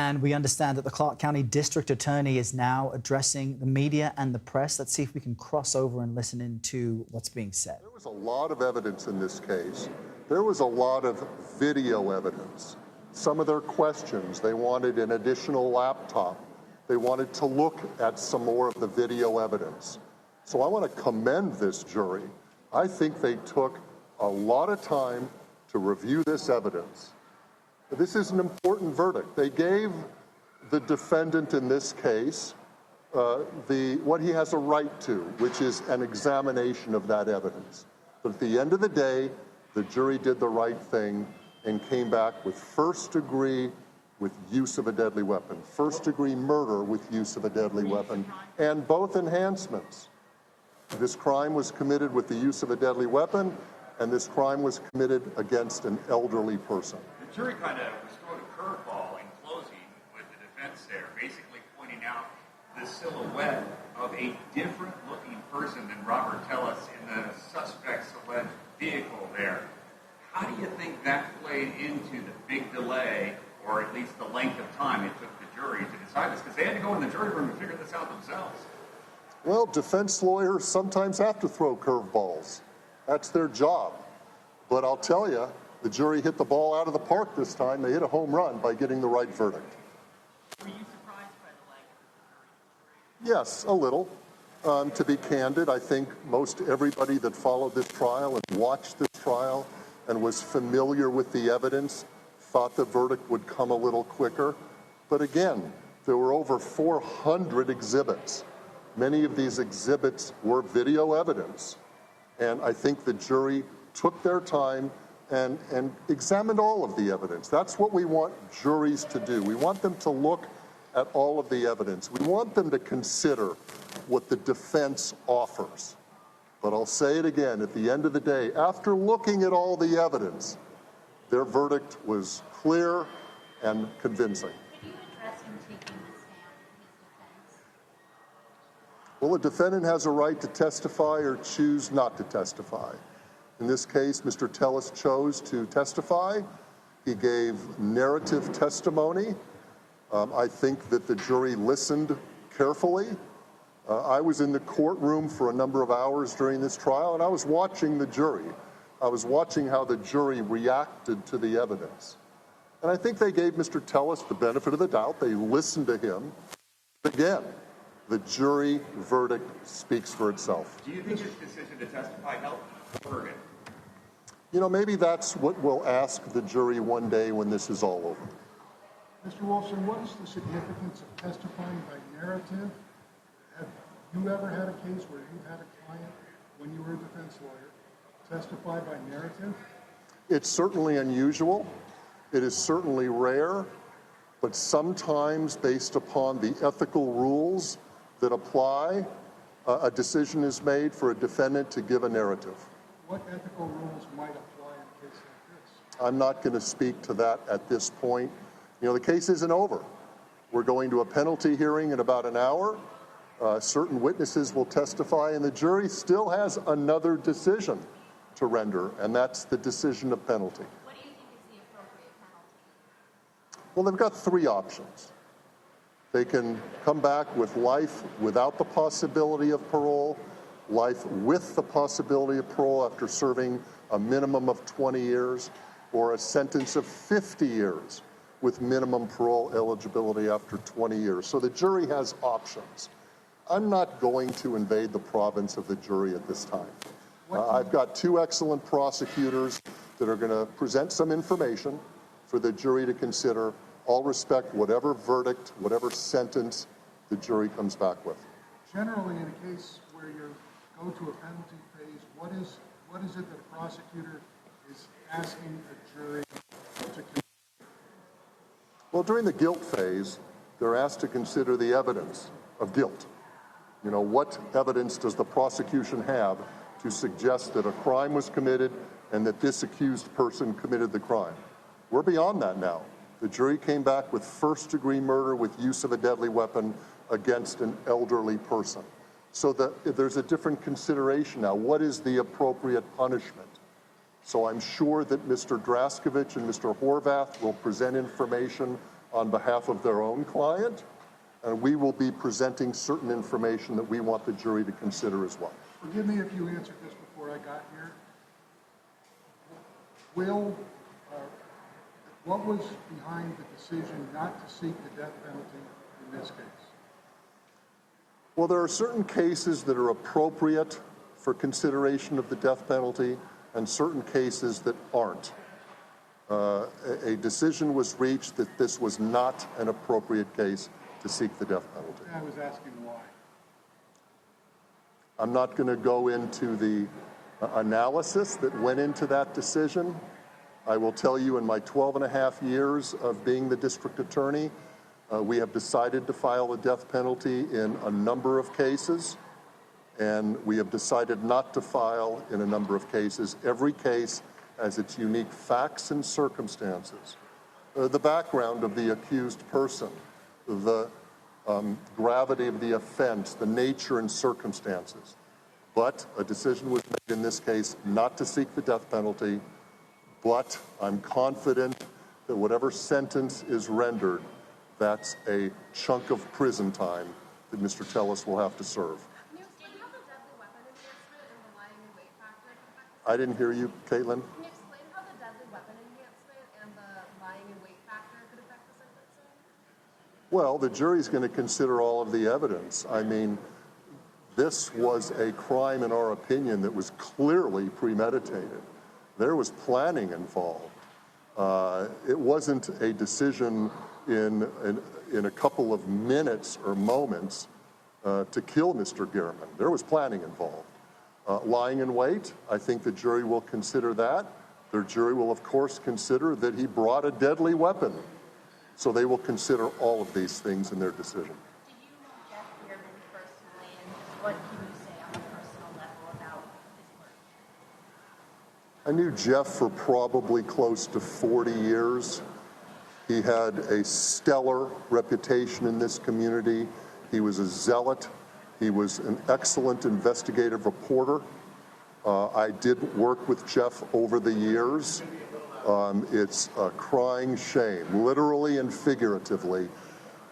And we understand that the Clark County District Attorney is now addressing the media and the press. Let's see if we can cross over and listen into what's being said. There was a lot of evidence in this case. There was a lot of video evidence. Some of their questions, they wanted an additional laptop. They wanted to look at some more of the video evidence. So I want to commend this jury. I think they took a lot of time to review this evidence. This is an important verdict. They gave the defendant in this case what he has a right to, which is an examination of that evidence. But at the end of the day, the jury did the right thing and came back with first degree with use of a deadly weapon, first degree murder with use of a deadly weapon, and both enhancements. This crime was committed with the use of a deadly weapon, and this crime was committed against an elderly person. The jury kind of was thrown a curveball in closing with the defense there, basically pointing out the silhouette of a different-looking person than Robert Tellis in the suspect's alleged vehicle there. How do you think that played into the big delay, or at least the length of time it took the jury to decide this? Because they had to go in the jury room and figure this out themselves. Well, defense lawyers sometimes have to throw curveballs. That's their job. But I'll tell you, the jury hit the ball out of the park this time. They hit a home run by getting the right verdict. Were you surprised by the length of the jury? Yes, a little. To be candid, I think most everybody that followed this trial and watched this trial and was familiar with the evidence thought the verdict would come a little quicker. But again, there were over 400 exhibits. Many of these exhibits were video evidence. And I think the jury took their time and examined all of the evidence. That's what we want juries to do. We want them to look at all of the evidence. We want them to consider what the defense offers. But I'll say it again, at the end of the day, after looking at all the evidence, their verdict was clear and convincing. Can you address him taking the stand in his defense? Well, a defendant has a right to testify or choose not to testify. In this case, Mr. Tellis chose to testify. He gave narrative testimony. I think that the jury listened carefully. I was in the courtroom for a number of hours during this trial, and I was watching the jury. I was watching how the jury reacted to the evidence. And I think they gave Mr. Tellis the benefit of the doubt. They listened to him. Again, the jury verdict speaks for itself. Do you think his decision to testify helped Bergen? You know, maybe that's what we'll ask the jury one day when this is all over. Mr. Wolfson, what is the significance of testifying by narrative? Have you ever had a case where you had a client, when you were a defense lawyer, testify by narrative? It's certainly unusual. It is certainly rare. But sometimes, based upon the ethical rules that apply, a decision is made for a defendant to give a narrative. What ethical rules might apply in a case like this? I'm not going to speak to that at this point. You know, the case isn't over. We're going to a penalty hearing in about an hour. Certain witnesses will testify, and the jury still has another decision to render, and that's the decision of penalty. What do you think is the appropriate penalty? Well, they've got three options. They can come back with life without the possibility of parole, life with the possibility of parole after serving a minimum of 20 years, or a sentence of 50 years with minimum parole eligibility after 20 years. So the jury has options. I'm not going to invade the province of the jury at this time. I've got two excellent prosecutors that are going to present some information for the jury to consider. I'll respect whatever verdict, whatever sentence the jury comes back with. Generally, in a case where you go to a penalty phase, what is it that a prosecutor is asking a jury to consider? Well, during the guilt phase, they're asked to consider the evidence of guilt. You know, what evidence does the prosecution have to suggest that a crime was committed and that this accused person committed the crime? We're beyond that now. The jury came back with first-degree murder with use of a deadly weapon against an elderly person. So there's a different consideration now. What is the appropriate punishment? So I'm sure that Mr. Draskovich and Mr. Horvath will present information on behalf of their own client, and we will be presenting certain information that we want the jury to consider as well. Forgive me if you answered this before I got here. Will, what was behind the decision not to seek the death penalty in this case? Well, there are certain cases that are appropriate for consideration of the death penalty and certain cases that aren't. A decision was reached that this was not an appropriate case to seek the death penalty. I was asking why. I'm not going to go into the analysis that went into that decision. I will tell you, in my 12 and a half years of being the district attorney, we have decided to file a death penalty in a number of cases, and we have decided not to file in a number of cases. Every case has its unique facts and circumstances. The background of the accused person, the gravity of the offense, the nature and circumstances. But a decision was made in this case not to seek the death penalty, but I'm confident that whatever sentence is rendered, that's a chunk of prison time that Mr. Tellis will have to serve. Can you explain how the deadly weapon enhancement and the lying in wait factor could affect the sentence? I didn't hear you, Caitlin. Can you explain how the deadly weapon enhancement and the lying in wait factor could affect the sentencing? Well, the jury's going to consider all of the evidence. I mean, this was a crime, in our opinion, that was clearly premeditated. There was planning involved. It wasn't a decision in a couple of minutes or moments to kill Mr. Gehrman. There was planning involved. Lying in wait, I think the jury will consider that. The jury will, of course, consider that he brought a deadly weapon. So they will consider all of these things in their decision. Do you know Jeff Gehrman personally, and what can you say on a personal level about his work? I knew Jeff for probably close to 40 years. He had a stellar reputation in this community. He was a zealot. He was an excellent investigative reporter. I did work with Jeff over the years. It's a crying shame, literally and figuratively,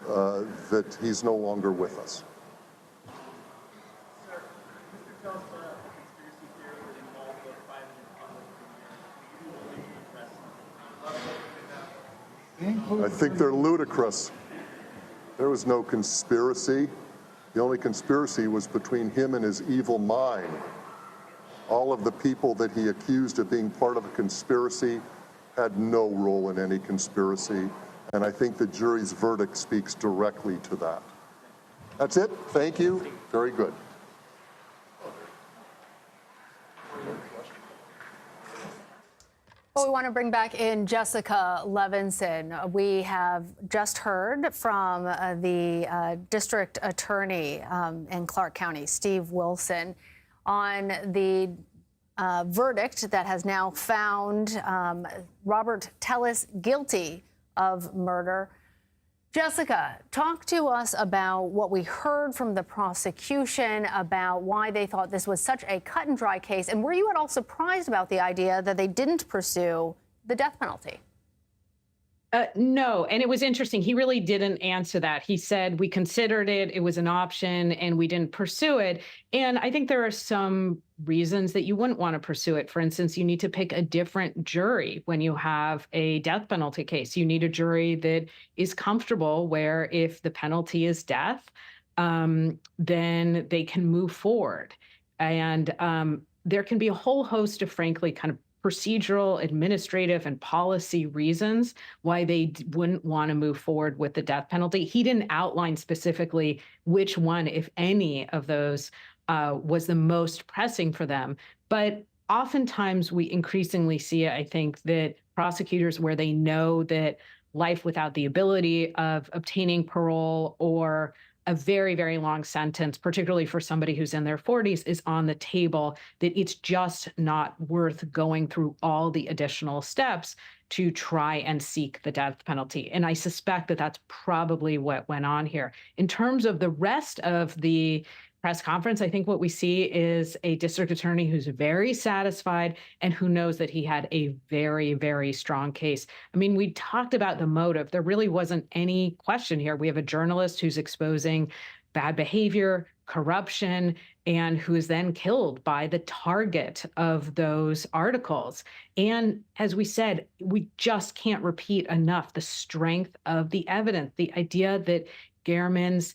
that he's no longer with us. Sir, Mr. Tellis put out a conspiracy theory that involved the private and public press. I think they're ludicrous. There was no conspiracy. The only conspiracy was between him and his evil mind. All of the people that he accused of being part of a conspiracy had no role in any conspiracy, and I think the jury's verdict speaks directly to that. That's it. Thank you. Very good. Well, we want to bring back in Jessica Levinson. We have just heard from the district attorney in Clark County, Steve Wolfson, on the verdict that has now found Robert Tellis guilty of murder. Jessica, talk to us about what we heard from the prosecution about why they thought this was such a cut and dry case. And were you at all surprised about the idea that they didn't pursue the death penalty? No, and it was interesting. He really didn't answer that. He said, we considered it, it was an option, and we didn't pursue it. And I think there are some reasons that you wouldn't want to pursue it. For instance, you need to pick a different jury when you have a death penalty case. You need a jury that is comfortable where if the penalty is death, then they can move forward. And there can be a whole host of, frankly, kind of procedural, administrative, and policy reasons why they wouldn't want to move forward with the death penalty. He didn't outline specifically which one, if any, of those was the most pressing for them. But oftentimes we increasingly see, I think, that prosecutors, where they know that life without the ability of obtaining parole or a very, very long sentence, particularly for somebody who's in their 40s, is on the table, that it's just not worth going through all the additional steps to try and seek the death penalty. And I suspect that that's probably what went on here. In terms of the rest of the press conference, I think what we see is a district attorney who's very satisfied and who knows that he had a very, very strong case. I mean, we talked about the motive. There really wasn't any question here. We have a journalist who's exposing bad behavior, corruption, and who is then killed by the target of those articles. And as we said, we just can't repeat enough the strength of the evidence, the idea that Gehrman's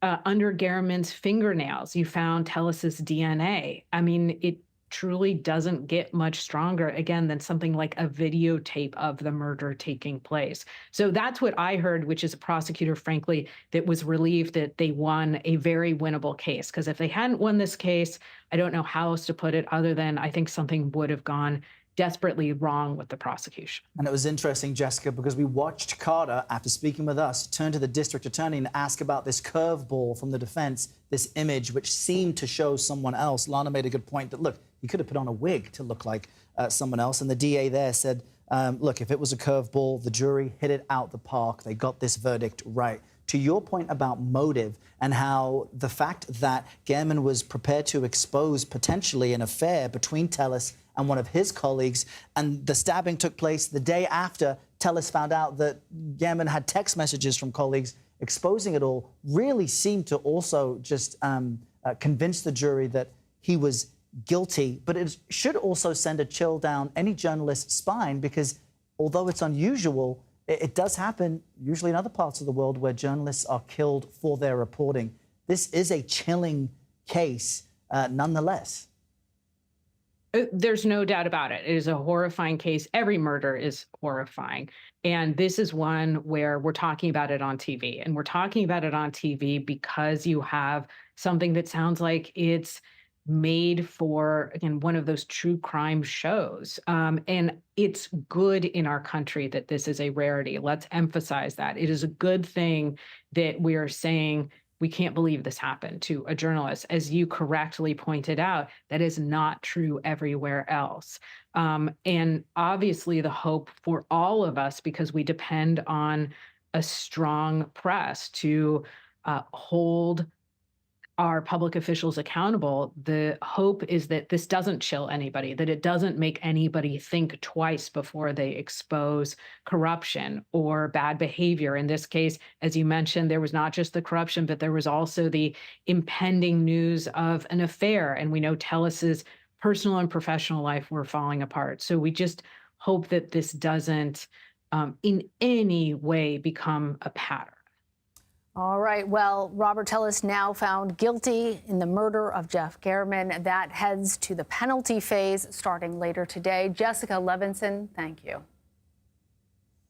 under Gehrman's fingernails, you found Tellis's DNA. I mean, it truly doesn't get much stronger, again, than something like a videotape of the murder taking place. So that's what I heard, which is a prosecutor, frankly, that was relieved that they won a very winnable case. Because if they hadn't won this case, I don't know how else to put it other than I think something would have gone desperately wrong with the prosecution. And it was interesting, Jessica, because we watched Carter, after speaking with us, turn to the district attorney and ask about this curveball from the defense, this image which seemed to show someone else. Lana made a good point that, look, he could have put on a wig to look like someone else. And the DA there said, look, if it was a curveball, the jury hit it out the park. They got this verdict right. To your point about motive and how the fact that Gehrman was prepared to expose potentially an affair between Tellis and one of his colleagues, and the stabbing took place the day after Tellis found out that Gehrman had text messages from colleagues exposing it all, really seemed to also just convince the jury that he was guilty. But it should also send a chill down any journalist's spine, because although it's unusual, it does happen usually in other parts of the world where journalists are killed for their reporting. This is a chilling case nonetheless. There's no doubt about it. It is a horrifying case. Every murder is horrifying. And this is one where we're talking about it on TV. And we're talking about it on TV because you have something that sounds like it's made for, again, one of those true crime shows. And it's good in our country that this is a rarity. Let's emphasize that. It is a good thing that we are saying we can't believe this happened to a journalist. As you correctly pointed out, that is not true everywhere else. And obviously the hope for all of us, because we depend on a strong press to hold our public officials accountable, the hope is that this doesn't chill anybody, that it doesn't make anybody think twice before they expose corruption or bad behavior. In this case, as you mentioned, there was not just the corruption, but there was also the impending news of an affair. And we know Tellis's personal and professional life were falling apart. So we just hope that this doesn't in any way become a pattern. All right. Well, Robert Tellis now found guilty in the murder of Jeff Gehrman. That heads to the penalty phase starting later today. Jessica Levinson, thank you.